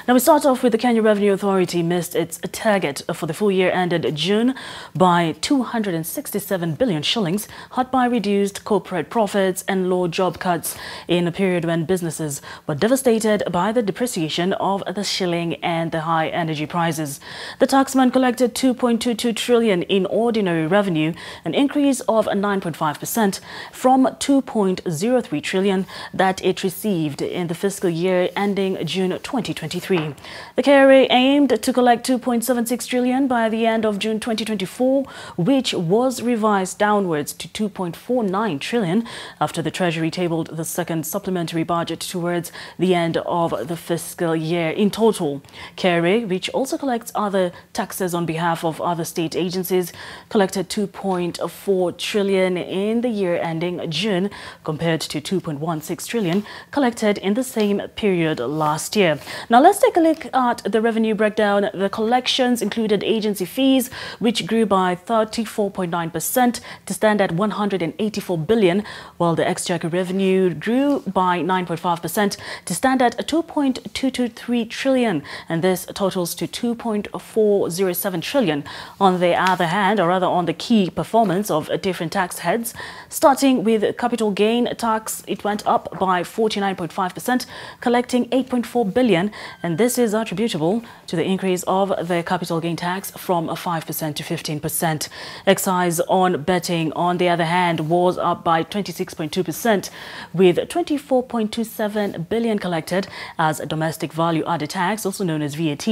Now we start off with the Kenya Revenue Authority missed its target for the full year ended June by 267 billion shillings, hurt by reduced corporate profits and low job cuts in a period when businesses were devastated by the depreciation of the shilling and the high energy prices. The taxman collected 2.22 trillion in ordinary revenue, an increase of 9.5% from 2.03 trillion that it received in the fiscal year ending June 2023. The KRA aimed to collect 2.76 trillion by the end of June 2024, which was revised downwards to 2.49 trillion after the Treasury tabled the second supplementary budget towards the end of the fiscal year. In total, KRA, which also collects other taxes on behalf of other state agencies, collected 2.4 trillion in the year ending June compared to 2.16 trillion collected in the same period last year. Now let's take a look at the revenue breakdown. The collections included agency fees, which grew by 34.9% to stand at 184 billion, while the exchequer revenue grew by 9.5% to stand at 2.223 trillion, and this totals to 2.407 trillion. On the other hand, or rather on the key performance of different tax heads, starting with capital gain tax, it went up by 49.5%, collecting 8.4 billion, and this is attributable to the increase of the capital gain tax from 5% to 15%. Excise on betting, on the other hand, was up by 26.2%, with 24.27 billion collected, as domestic value added tax, also known as VAT,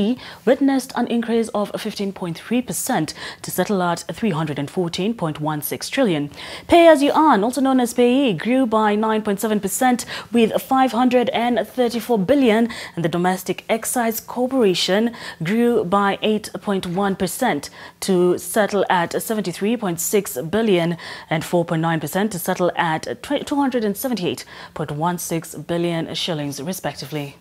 witnessed an increase of 15.3% to settle at 314.16 trillion. Pay as you earn, also known as payee, grew by 9.7% with 534 billion, and the domestic excise corporation grew by 8.1% to settle at 73.6 billion and 4.9% to settle at 278.16 billion shillings respectively.